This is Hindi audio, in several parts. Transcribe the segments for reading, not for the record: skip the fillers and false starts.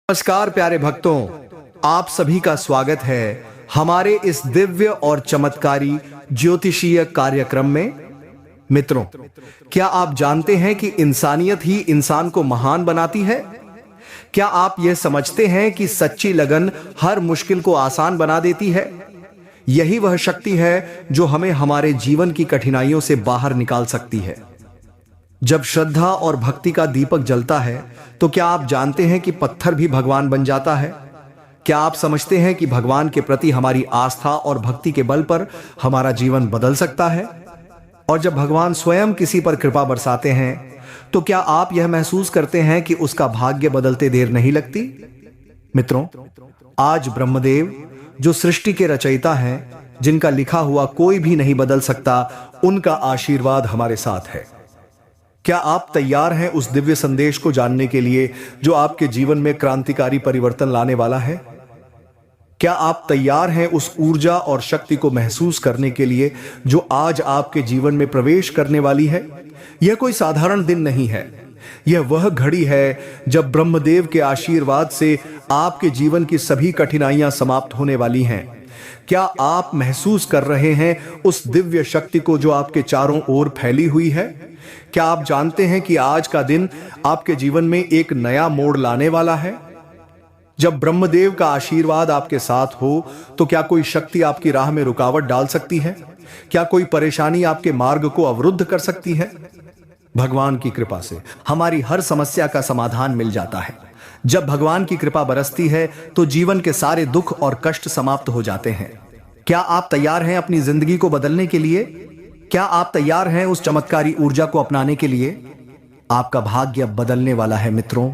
नमस्कार प्यारे भक्तों, आप सभी का स्वागत है हमारे इस दिव्य और चमत्कारी ज्योतिषीय कार्यक्रम में। मित्रों, क्या आप जानते हैं कि इंसानियत ही इंसान को महान बनाती है? क्या आप यह समझते हैं कि सच्ची लगन हर मुश्किल को आसान बना देती है? यही वह शक्ति है जो हमें हमारे जीवन की कठिनाइयों से बाहर निकाल सकती है। जब श्रद्धा और भक्ति का दीपक जलता है तो क्या आप जानते हैं कि पत्थर भी भगवान बन जाता है? क्या आप समझते हैं कि भगवान के प्रति हमारी आस्था और भक्ति के बल पर हमारा जीवन बदल सकता है? और जब भगवान स्वयं किसी पर कृपा बरसाते हैं तो क्या आप यह महसूस करते हैं कि उसका भाग्य बदलते देर नहीं लगती? मित्रों, आज ब्रह्मदेव जो सृष्टि के रचयिता हैं, जिनका लिखा हुआ कोई भी नहीं बदल सकता, उनका आशीर्वाद हमारे साथ है। क्या आप तैयार हैं उस दिव्य संदेश को जानने के लिए जो आपके जीवन में क्रांतिकारी परिवर्तन लाने वाला है? क्या आप तैयार हैं उस ऊर्जा और शक्ति को महसूस करने के लिए जो आज आपके जीवन में प्रवेश करने वाली है? यह कोई साधारण दिन नहीं है। यह वह घड़ी है जब ब्रह्मदेव के आशीर्वाद से आपके जीवन की सभी कठिनाइयां समाप्त होने वाली हैं। क्या आप महसूस कर रहे हैं उस दिव्य शक्ति को जो आपके चारों ओर फैली हुई है? क्या आप जानते हैं कि आज का दिन आपके जीवन में एक नया मोड़ लाने वाला है? जब ब्रह्मदेव का आशीर्वाद आपके साथ हो तो क्या कोई शक्ति आपकी राह में रुकावट डाल सकती है? क्या कोई परेशानी आपके मार्ग को अवरुद्ध कर सकती है? भगवान की कृपा से हमारी हर समस्या का समाधान मिल जाता है। जब भगवान की कृपा बरसती है तो जीवन के सारे दुख और कष्ट समाप्त हो जाते हैं। क्या आप तैयार हैं अपनी जिंदगी को बदलने के लिए? क्या आप तैयार हैं उस चमत्कारी ऊर्जा को अपनाने के लिए? आपका भाग्य बदलने वाला है मित्रों।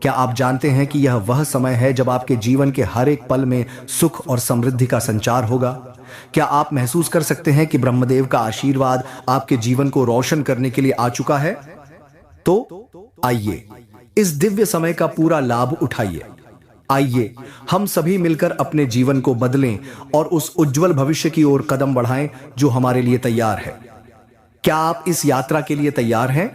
क्या आप जानते हैं कि यह वह समय है जब आपके जीवन के हर एक पल में सुख और समृद्धि का संचार होगा? क्या आप महसूस कर सकते हैं कि ब्रह्मदेव का आशीर्वाद आपके जीवन को रोशन करने के लिए आ चुका है? तो आइए इस दिव्य समय का पूरा लाभ उठाइए। आइए हम सभी मिलकर अपने जीवन को बदलें और उस उज्जवल भविष्य की ओर कदम बढ़ाएं जो हमारे लिए तैयार है। क्या आप इस यात्रा के लिए तैयार हैं?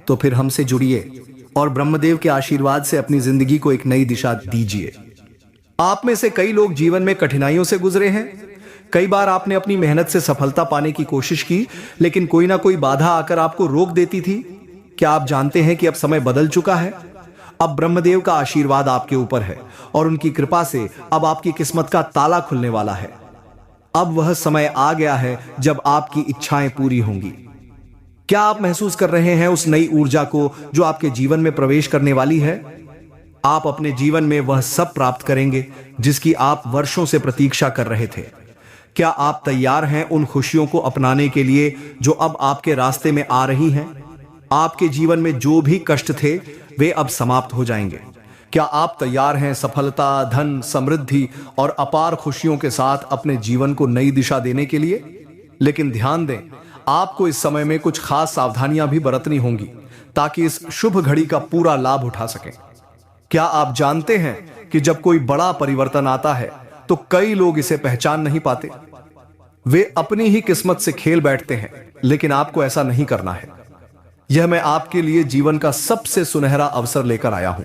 तो फिर हमसे जुड़िए और ब्रह्मदेव के आशीर्वाद से अपनी जिंदगी को एक नई दिशा दीजिए। आप में से कई लोग जीवन में कठिनाइयों से गुजरे हैं। कई बार आपने अपनी मेहनत से सफलता पाने की कोशिश की, लेकिन कोई ना कोई बाधा आकर आपको रोक देती थी। क्या आप जानते हैं कि अब समय बदल चुका है? अब ब्रह्मदेव का आशीर्वाद आपके ऊपर है और उनकी कृपा से अब आपकी किस्मत का ताला खुलने वाला है। अब वह समय आ गया है जब आपकी इच्छाएं पूरी होंगी। क्या आप महसूस कर रहे हैं उस नई ऊर्जा को जो आपके जीवन में प्रवेश करने वाली है? आप अपने जीवन में वह सब प्राप्त करेंगे जिसकी आप वर्षों से प्रतीक्षा कर रहे थे। क्या आप तैयार हैं उन खुशियों को अपनाने के लिए जो अब आपके रास्ते में आ रही हैं? आपके जीवन में जो भी कष्ट थे वे अब समाप्त हो जाएंगे। क्या आप तैयार हैं सफलता, धन, समृद्धि और अपार खुशियों के साथ अपने जीवन को नई दिशा देने के लिए? लेकिन ध्यान दें, आपको इस समय में कुछ खास सावधानियां भी बरतनी होंगी ताकि इस शुभ घड़ी का पूरा लाभ उठा सकें। क्या आप जानते हैं कि जब कोई बड़ा परिवर्तन आता है तो कई लोग इसे पहचान नहीं पाते। वे अपनी ही किस्मत से खेल बैठते हैं, लेकिन आपको ऐसा नहीं करना है। यह मैं आपके लिए जीवन का सबसे सुनहरा अवसर लेकर आया हूं।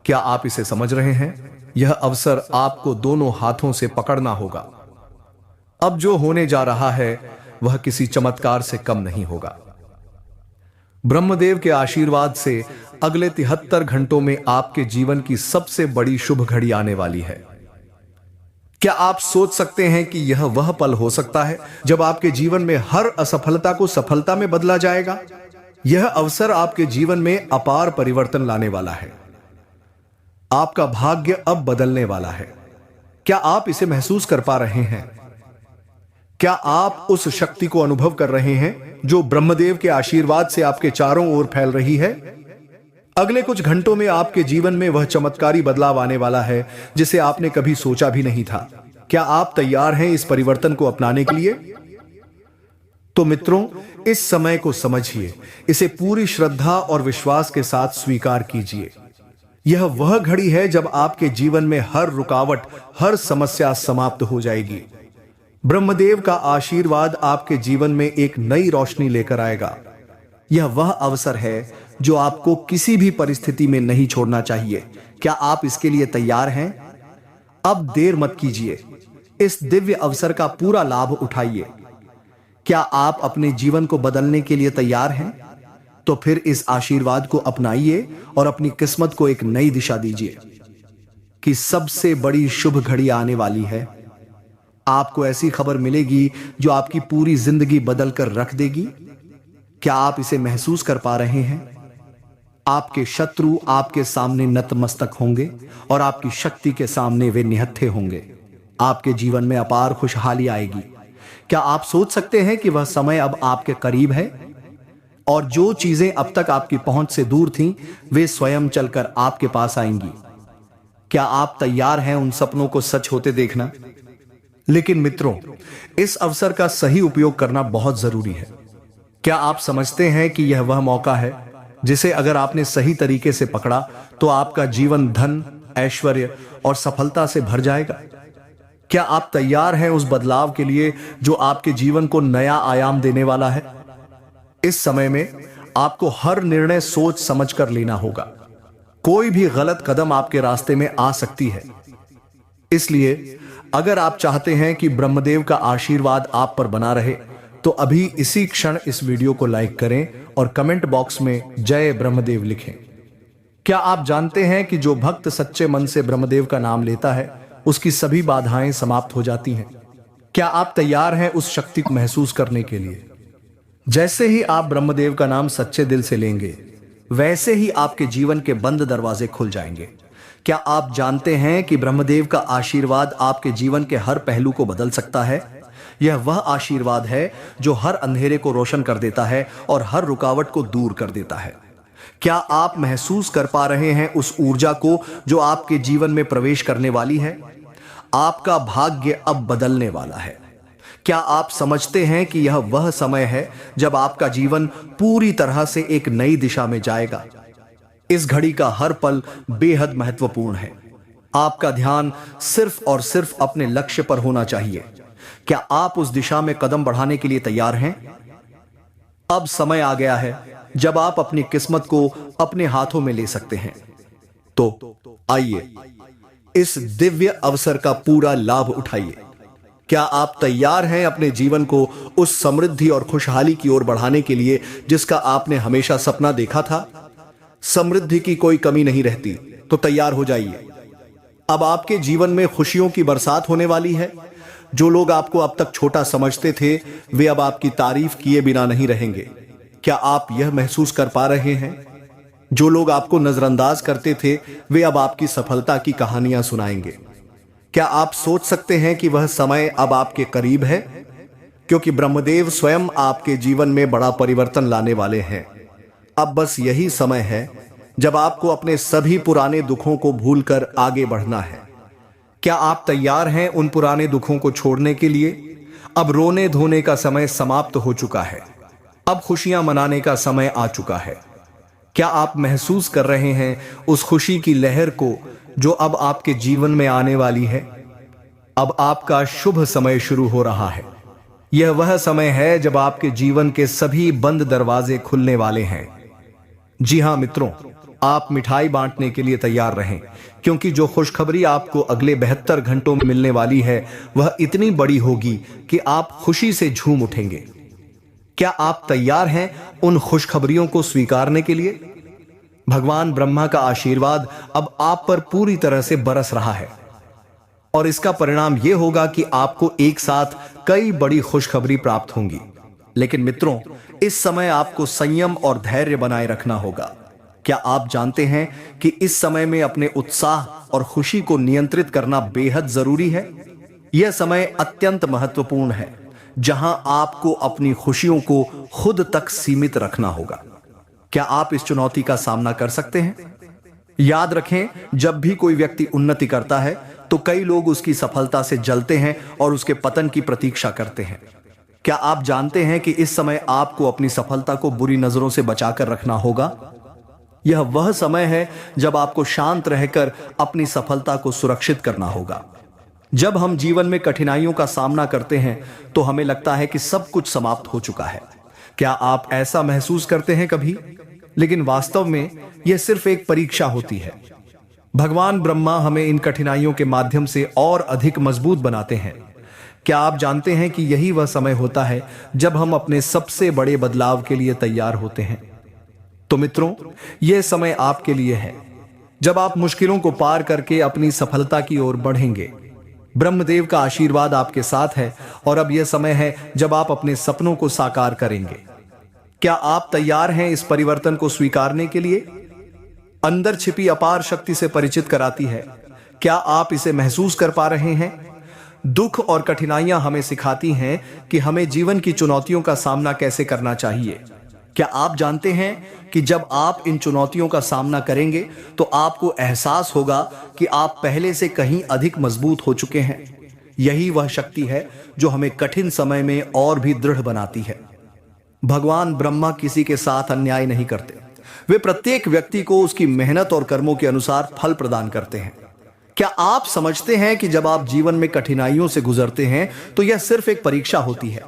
क्या आप इसे समझ रहे हैं? यह अवसर आपको दोनों हाथों से पकड़ना होगा। अब जो होने जा रहा है वह किसी चमत्कार से कम नहीं होगा। ब्रह्मदेव के आशीर्वाद से अगले 73 घंटों में आपके जीवन की सबसे बड़ी शुभ घड़ी आने वाली है। क्या आप सोच सकते हैं कि यह वह पल हो सकता है जब आपके जीवन में हर असफलता को सफलता में बदला जाएगा? यह अवसर आपके जीवन में अपार परिवर्तन लाने वाला है। आपका भाग्य अब बदलने वाला है। क्या आप इसे महसूस कर पा रहे हैं? क्या आप उस शक्ति को अनुभव कर रहे हैं जो ब्रह्मदेव के आशीर्वाद से आपके चारों ओर फैल रही है? अगले कुछ घंटों में आपके जीवन में वह चमत्कारी बदलाव आने वाला है जिसे आपने कभी सोचा भी नहीं था। क्या आप तैयार हैं इस परिवर्तन को अपनाने के लिए? तो मित्रों, इस समय को समझिए, इसे पूरी श्रद्धा और विश्वास के साथ स्वीकार कीजिए। यह वह घड़ी है जब आपके जीवन में हर रुकावट, हर समस्या समाप्त हो जाएगी। ब्रह्मदेव का आशीर्वाद आपके जीवन में एक नई रोशनी लेकर आएगा। यह वह अवसर है जो आपको किसी भी परिस्थिति में नहीं छोड़ना चाहिए। क्या आप इसके लिए तैयार हैं? अब देर मत कीजिए, इस दिव्य अवसर का पूरा लाभ उठाइए। क्या आप अपने जीवन को बदलने के लिए तैयार हैं? तो फिर इस आशीर्वाद को अपनाइए और अपनी किस्मत को एक नई दिशा दीजिए कि सबसे बड़ी शुभ घड़ी आने वाली है। आपको ऐसी खबर मिलेगी जो आपकी पूरी जिंदगी बदल कर रख देगी। क्या आप इसे महसूस कर पा रहे हैं? आपके शत्रु आपके सामने नतमस्तक होंगे और आपकी शक्ति के सामने वे निहत्थे होंगे। आपके जीवन में अपार खुशहाली आएगी। क्या आप सोच सकते हैं कि वह समय अब आपके करीब है और जो चीजें अब तक आपकी पहुंच से दूर थीं, वे स्वयं चलकर आपके पास आएंगी? क्या आप तैयार हैं उन सपनों को सच होते देखना? लेकिन मित्रों, इस अवसर का सही उपयोग करना बहुत जरूरी है। क्या आप समझते हैं कि यह वह मौका है जिसे अगर आपने सही तरीके से पकड़ा तो आपका जीवन धन, ऐश्वर्य और सफलता से भर जाएगा? क्या आप तैयार हैं उस बदलाव के लिए जो आपके जीवन को नया आयाम देने वाला है? इस समय में आपको हर निर्णय सोच समझकर लेना होगा। कोई भी गलत कदम आपके रास्ते में आ सकती है। इसलिए अगर आप चाहते हैं कि ब्रह्मदेव का आशीर्वाद आप पर बना रहे, तो अभी इसी क्षण इस वीडियो को लाइक करें और कमेंट बॉक्स में जय ब्रह्मदेव लिखें। क्या आप जानते हैं कि जो भक्त सच्चे मन से ब्रह्मदेव का नाम लेता है, उसकी सभी बाधाएं समाप्त हो जाती हैं? क्या आप तैयार हैं उस शक्ति को महसूस करने के लिए? जैसे ही आप ब्रह्मदेव का नाम सच्चे दिल से लेंगे, वैसे ही आपके जीवन के बंद दरवाजे खुल जाएंगे। क्या आप जानते हैं कि ब्रह्मदेव का आशीर्वाद आपके जीवन के हर पहलू को बदल सकता है? यह वह आशीर्वाद है जो हर अंधेरे को रोशन कर देता है और हर रुकावट को दूर कर देता है। क्या आप महसूस कर पा रहे हैं उस ऊर्जा को जो आपके जीवन में प्रवेश करने वाली है? आपका भाग्य अब बदलने वाला है। क्या आप समझते हैं कि यह वह समय है जब आपका जीवन पूरी तरह से एक नई दिशा में जाएगा? इस घड़ी का हर पल बेहद महत्वपूर्ण है। आपका ध्यान सिर्फ और सिर्फ अपने लक्ष्य पर होना चाहिए। क्या आप उस दिशा में कदम बढ़ाने के लिए तैयार हैं? अब समय आ गया है जब आप अपनी किस्मत को अपने हाथों में ले सकते हैं। तो आइए इस दिव्य अवसर का पूरा लाभ उठाइए। क्या आप तैयार हैं अपने जीवन को उस समृद्धि और खुशहाली की ओर बढ़ाने के लिए जिसका आपने हमेशा सपना देखा था? समृद्धि की कोई कमी नहीं रहती, तो तैयार हो जाइए। अब आपके जीवन में खुशियों की बरसात होने वाली है। जो लोग आपको अब तक छोटा समझते थे, वे अब आपकी तारीफ किए बिना नहीं रहेंगे। क्या आप यह महसूस कर पा रहे हैं? जो लोग आपको नजरअंदाज करते थे, वे अब आपकी सफलता की कहानियां सुनाएंगे। क्या आप सोच सकते हैं कि वह समय अब आपके करीब है? क्योंकि ब्रह्मदेव स्वयं आपके जीवन में बड़ा परिवर्तन लाने वाले हैं। अब बस यही समय है जब आपको अपने सभी पुराने दुखों को भूलकर आगे बढ़ना है। क्या आप तैयार हैं उन पुराने दुखों को छोड़ने के लिए? अब रोने धोने का समय समाप्त हो चुका है। अब खुशियां मनाने का समय आ चुका है। क्या आप महसूस कर रहे हैं उस खुशी की लहर को जो अब आपके जीवन में आने वाली है? अब आपका शुभ समय शुरू हो रहा है। यह वह समय है जब आपके जीवन के सभी बंद दरवाजे खुलने वाले हैं। जी हां मित्रों, आप मिठाई बांटने के लिए तैयार रहें, क्योंकि जो खुशखबरी आपको अगले 72 घंटों में मिलने वाली है, वह इतनी बड़ी होगी कि आप खुशी से झूम उठेंगे। क्या आप तैयार हैं उन खुशखबरियों को स्वीकारने के लिए? भगवान ब्रह्मा का आशीर्वाद अब आप पर पूरी तरह से बरस रहा है और इसका परिणाम यह होगा कि आपको एक साथ कई बड़ी खुशखबरी प्राप्त होंगी। लेकिन मित्रों, इस समय आपको संयम और धैर्य बनाए रखना होगा। क्या आप जानते हैं कि इस समय में अपने उत्साह और खुशी को नियंत्रित करना बेहद जरूरी है? यह समय अत्यंत महत्वपूर्ण है जहां आपको अपनी खुशियों को खुद तक सीमित रखना होगा। क्या आप इस चुनौती का सामना कर सकते हैं? याद रखें, जब भी कोई व्यक्ति उन्नति करता है तो कई लोग उसकी सफलता से जलते हैं और उसके पतन की प्रतीक्षा करते हैं। क्या आप जानते हैं कि इस समय आपको अपनी सफलता को बुरी नजरों से बचाकर रखना होगा? यह वह समय है जब आपको शांत रहकर अपनी सफलता को सुरक्षित करना होगा। जब हम जीवन में कठिनाइयों का सामना करते हैं तो हमें लगता है कि सब कुछ समाप्त हो चुका है, क्या आप ऐसा महसूस करते हैं कभी? लेकिन वास्तव में यह सिर्फ एक परीक्षा होती है। भगवान ब्रह्मा हमें इन कठिनाइयों के माध्यम से और अधिक मजबूत बनाते हैं। क्या आप जानते हैं कि यही वह समय होता है जब हम अपने सबसे बड़े बदलाव के लिए तैयार होते हैं? तो मित्रों, यह समय आपके लिए है जब आप मुश्किलों को पार करके अपनी सफलता की ओर बढ़ेंगे। ब्रह्मदेव का आशीर्वाद आपके साथ है और अब यह समय है जब आप अपने सपनों को साकार करेंगे। क्या आप तैयार हैं इस परिवर्तन को स्वीकारने के लिए? अंदर छिपी अपार शक्ति से परिचित कराती है। क्या आप इसे महसूस कर पा रहे हैं? दुख और कठिनाइयां हमें सिखाती हैं कि हमें जीवन की चुनौतियों का सामना कैसे करना चाहिए। क्या आप जानते हैं कि जब आप इन चुनौतियों का सामना करेंगे तो आपको एहसास होगा कि आप पहले से कहीं अधिक मजबूत हो चुके हैं। यही वह शक्ति है जो हमें कठिन समय में और भी दृढ़ बनाती है। भगवान ब्रह्मा किसी के साथ अन्याय नहीं करते। वे प्रत्येक व्यक्ति को उसकी मेहनत और कर्मों के अनुसार फल प्रदान करते हैं। क्या आप समझते हैं कि जब आप जीवन में कठिनाइयों से गुजरते हैं तो यह सिर्फ एक परीक्षा होती है?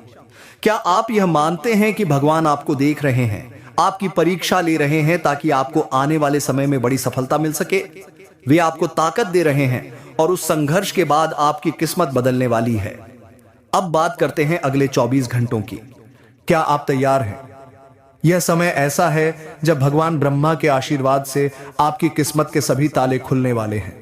क्या आप यह मानते हैं कि भगवान आपको देख रहे हैं, आपकी परीक्षा ले रहे हैं ताकि आपको आने वाले समय में बड़ी सफलता मिल सके? वे आपको ताकत दे रहे हैं और उस संघर्ष के बाद आपकी किस्मत बदलने वाली है। अब बात करते हैं अगले 24 घंटों की। क्या आप तैयार हैं? यह समय ऐसा है जब भगवान ब्रह्मा के आशीर्वाद से आपकी किस्मत के सभी ताले खुलने वाले हैं।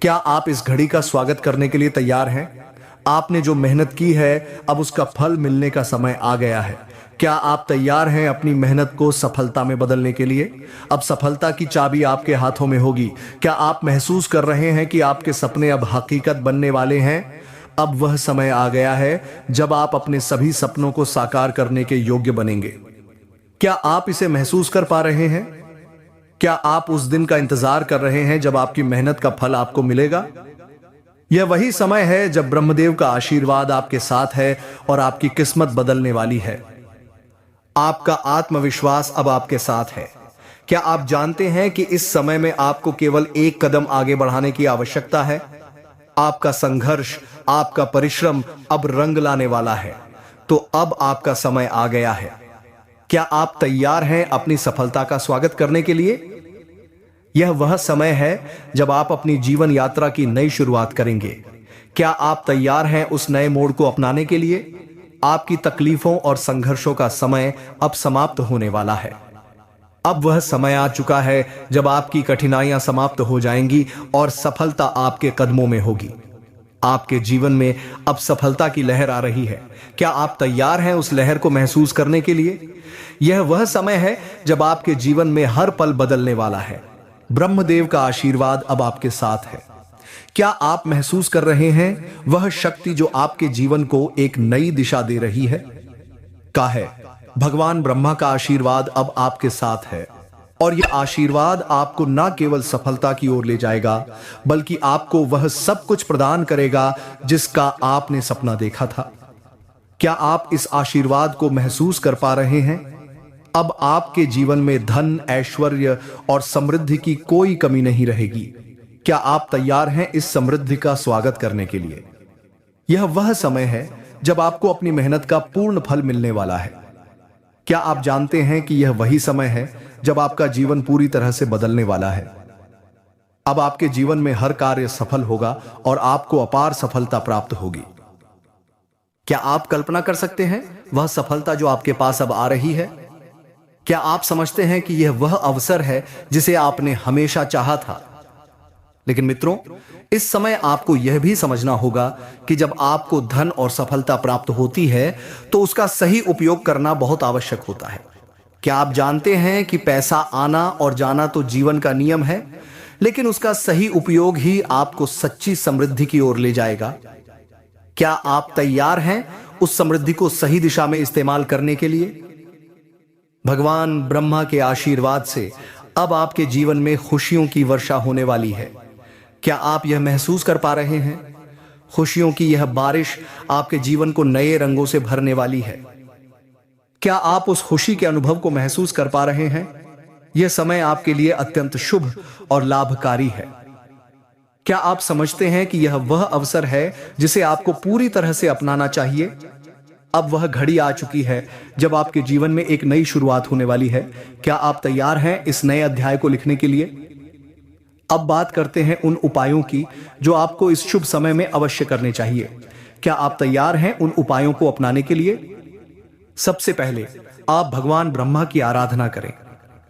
क्या आप इस घड़ी का स्वागत करने के लिए तैयार हैं? आपने जो मेहनत की है, अब उसका फल मिलने का समय आ गया है। क्या आप तैयार हैं अपनी मेहनत को सफलता में बदलने के लिए? अब सफलता की चाबी आपके हाथों में होगी। क्या आप महसूस कर रहे हैं कि आपके सपने अब हकीकत बनने वाले हैं? अब वह समय आ गया है जब आप अपने सभी सपनों को साकार करने के योग्य बनेंगे। क्या आप इसे महसूस कर पा रहे हैं? क्या आप उस दिन का इंतजार कर रहे हैं जब आपकी मेहनत का फल आपको मिलेगा? यह वही समय है जब ब्रह्मदेव का आशीर्वाद आपके साथ है और आपकी किस्मत बदलने वाली है। आपका आत्मविश्वास अब आपके साथ है। क्या आप जानते हैं कि इस समय में आपको केवल एक कदम आगे बढ़ाने की आवश्यकता है? आपका संघर्ष, आपका परिश्रम अब रंग लाने वाला है। तो अब आपका समय आ गया है। क्या आप तैयार हैं अपनी सफलता का स्वागत करने के लिए? यह वह समय है जब आप अपनी जीवन यात्रा की नई शुरुआत करेंगे। क्या आप तैयार हैं उस नए मोड़ को अपनाने के लिए? आपकी तकलीफों और संघर्षों का समय अब समाप्त होने वाला है। अब वह समय आ चुका है जब आपकी कठिनाइयां समाप्त हो जाएंगी और सफलता आपके कदमों में होगी। आपके जीवन में अब सफलता की लहर आ रही है। क्या आप तैयार हैं उस लहर को महसूस करने के लिए? यह वह समय है जब आपके जीवन में हर पल बदलने वाला है। ब्रह्मदेव का आशीर्वाद अब आपके साथ है। क्या आप महसूस कर रहे हैं वह शक्ति जो आपके जीवन को एक नई दिशा दे रही है? का है भगवान ब्रह्मा का आशीर्वाद अब आपके साथ है और यह आशीर्वाद आपको न केवल सफलता की ओर ले जाएगा, बल्कि आपको वह सब कुछ प्रदान करेगा जिसका आपने सपना देखा था। क्या आप इस आशीर्वाद को महसूस कर पा रहे हैं? अब आपके जीवन में धन, ऐश्वर्य और समृद्धि की कोई कमी नहीं रहेगी। क्या आप तैयार हैं इस समृद्धि का स्वागत करने के लिए? यह वह समय है जब आपको अपनी मेहनत का पूर्ण फल मिलने वाला है। क्या आप जानते हैं कि यह वही समय है जब आपका जीवन पूरी तरह से बदलने वाला है? अब आपके जीवन में हर कार्य सफल होगा और आपको अपार सफलता प्राप्त होगी। क्या आप कल्पना कर सकते हैं वह सफलता जो आपके पास अब आ रही है? क्या आप समझते हैं कि यह वह अवसर है जिसे आपने हमेशा चाहा था? लेकिन मित्रों, इस समय आपको यह भी समझना होगा कि जब आपको धन और सफलता प्राप्त होती है तो उसका सही उपयोग करना बहुत आवश्यक होता है। क्या आप जानते हैं कि पैसा आना और जाना तो जीवन का नियम है, लेकिन उसका सही उपयोग ही आपको सच्ची समृद्धि की ओर ले जाएगा? क्या आप तैयार हैं उस समृद्धि को सही दिशा में इस्तेमाल करने के लिए? भगवान ब्रह्मा के आशीर्वाद से अब आपके जीवन में खुशियों की वर्षा होने वाली है। क्या आप यह महसूस कर पा रहे हैं? खुशियों की यह बारिश आपके जीवन को नए रंगों से भरने वाली है। क्या आप उस खुशी के अनुभव को महसूस कर पा रहे हैं? यह समय आपके लिए अत्यंत शुभ और लाभकारी है। क्या आप समझते हैं कि यह वह अवसर है जिसे आपको पूरी तरह से अपनाना चाहिए? अब वह घड़ी आ चुकी है जब आपके जीवन में एक नई शुरुआत होने वाली है। क्या आप तैयार हैं इस नए अध्याय को लिखने के लिए? अब बात करते हैं उन उपायों की जो आपको इस शुभ समय में अवश्य करने चाहिए। क्या आप तैयार हैं उन उपायों को अपनाने के लिए? सबसे पहले आप भगवान ब्रह्मा की आराधना करें।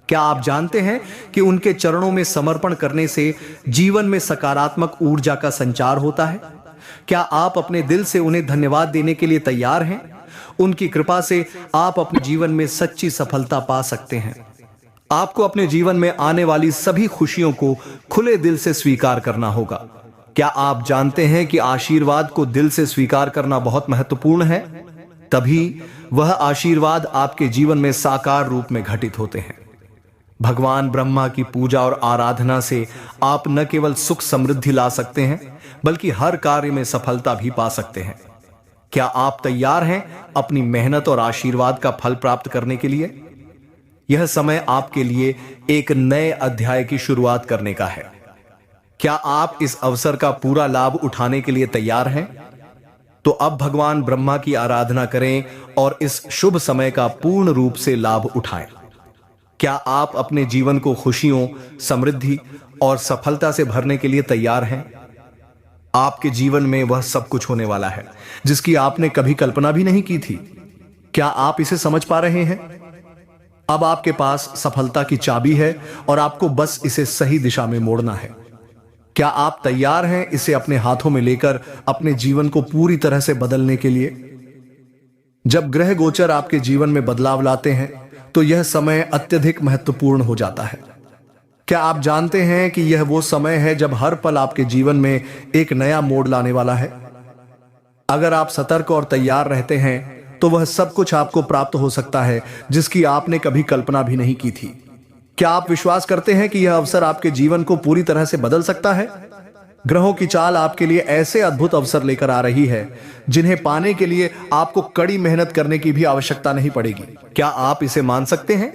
क्या आप जानते हैं कि उनके चरणों में समर्पण करने से जीवन में सकारात्मक ऊर्जा का संचार होता है? क्या आप अपने दिल से उन्हें धन्यवाद देने के लिए तैयार हैं? उनकी कृपा से आप अपने जीवन में सच्ची सफलता पा सकते हैं। आपको अपने जीवन में आने वाली सभी खुशियों को खुले दिल से स्वीकार करना होगा। क्या आप जानते हैं कि आशीर्वाद को दिल से स्वीकार करना बहुत महत्वपूर्ण है? तभी वह आशीर्वाद आपके जीवन में साकार रूप में घटित होते हैं। भगवान ब्रह्मा की पूजा और आराधना से आप न केवल सुख समृद्धि ला सकते हैं बल्कि हर कार्य में सफलता भी पा सकते हैं। क्या आप तैयार हैं अपनी मेहनत और आशीर्वाद का फल प्राप्त करने के लिए? यह समय आपके लिए एक नए अध्याय की शुरुआत करने का है। क्या आप इस अवसर का पूरा लाभ उठाने के लिए तैयार हैं? तो अब भगवान ब्रह्मा की आराधना करें और इस शुभ समय का पूर्ण रूप से लाभ उठाएं। क्या आप अपने जीवन को खुशियों, समृद्धि और सफलता से भरने के लिए तैयार हैं? आपके जीवन में वह सब कुछ होने वाला है जिसकी आपने कभी कल्पना भी नहीं की थी। क्या आप इसे समझ पा रहे हैं? अब आपके पास सफलता की चाबी है और आपको बस इसे सही दिशा में मोड़ना है। क्या आप तैयार हैं इसे अपने हाथों में लेकर अपने जीवन को पूरी तरह से बदलने के लिए? जब ग्रह गोचर आपके जीवन में बदलाव लाते हैं तो यह समय अत्यधिक महत्वपूर्ण हो जाता है। क्या आप जानते हैं कि यह वो समय है जब हर पल आपके जीवन में एक नया मोड़ लाने वाला है? अगर आप सतर्क और तैयार रहते हैं तो वह सब कुछ आपको प्राप्त हो सकता है जिसकी आपने कभी कल्पना भी नहीं की थी। क्या आप विश्वास करते हैं कि यह अवसर आपके जीवन को पूरी तरह से बदल सकता है? ग्रहों की चाल आपके लिए ऐसे अद्भुत अवसर लेकर आ रही है जिन्हें पाने के लिए आपको कड़ी मेहनत करने की भी आवश्यकता नहीं पड़ेगी। क्या आप इसे मान सकते हैं?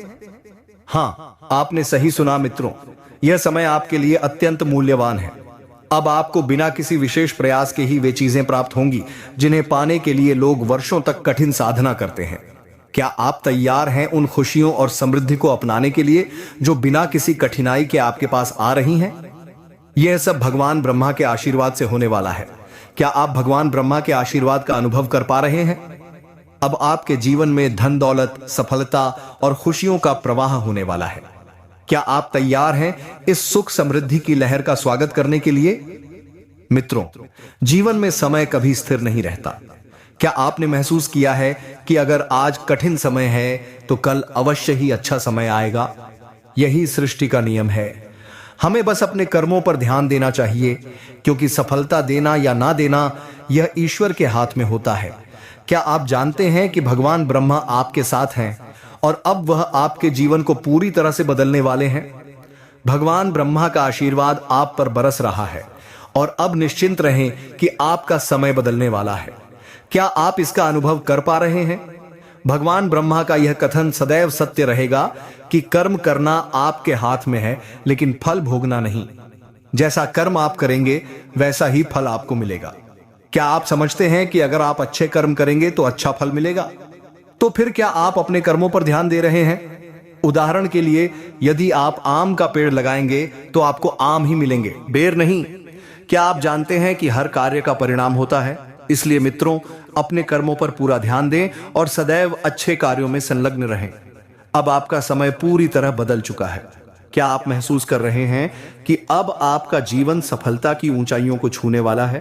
हाँ, आपने सही सुना मित्रों, यह समय आपके लिए अत्यंत मूल्यवान है। अब आपको बिना किसी विशेष प्रयास के ही वे चीजें प्राप्त होंगी जिन्हें पाने के लिए लोग वर्षों तक कठिन साधना करते हैं। क्या आप तैयार हैं उन खुशियों और समृद्धि को अपनाने के लिए जो बिना किसी कठिनाई के आपके पास आ रही हैं? यह सब भगवान ब्रह्मा के आशीर्वाद से होने वाला है। क्या आप भगवान ब्रह्मा के आशीर्वाद का अनुभव कर पा रहे हैं? अब आपके जीवन में धन दौलत, सफलता और खुशियों का प्रवाह होने वाला है। क्या आप तैयार हैं इस सुख समृद्धि की लहर का स्वागत करने के लिए? मित्रों, जीवन में समय कभी स्थिर नहीं रहता। क्या आपने महसूस किया है कि अगर आज कठिन समय है तो कल अवश्य ही अच्छा समय आएगा? यही सृष्टि का नियम है। हमें बस अपने कर्मों पर ध्यान देना चाहिए क्योंकि सफलता देना या ना देना यह ईश्वर के हाथ में होता है। क्या आप जानते हैं कि भगवान ब्रह्मा आपके साथ हैं और अब वह आपके जीवन को पूरी तरह से बदलने वाले हैं? भगवान ब्रह्मा का आशीर्वाद आप पर बरस रहा है और अब निश्चिंत रहें कि आपका समय बदलने वाला है। क्या आप इसका अनुभव कर पा रहे हैं? भगवान ब्रह्मा का यह कथन सदैव सत्य रहेगा कि कर्म करना आपके हाथ में है लेकिन फल भोगना नहीं। जैसा कर्म आप करेंगे वैसा ही फल आपको मिलेगा। क्या आप समझते हैं कि अगर आप अच्छे कर्म करेंगे तो अच्छा फल मिलेगा? तो फिर क्या आप अपने कर्मों पर ध्यान दे रहे हैं? उदाहरण के लिए, यदि आप आम का पेड़ लगाएंगे तो आपको आम ही मिलेंगे, बेर नहीं। क्या आप जानते हैं कि हर कार्य का परिणाम होता है? इसलिए मित्रों, अपने कर्मों पर पूरा ध्यान दें और सदैव अच्छे कार्यों में संलग्न रहें। अब आपका समय पूरी तरह बदल चुका है। क्या आप महसूस कर रहे हैं कि अब आपका जीवन सफलता की ऊंचाइयों को छूने वाला है?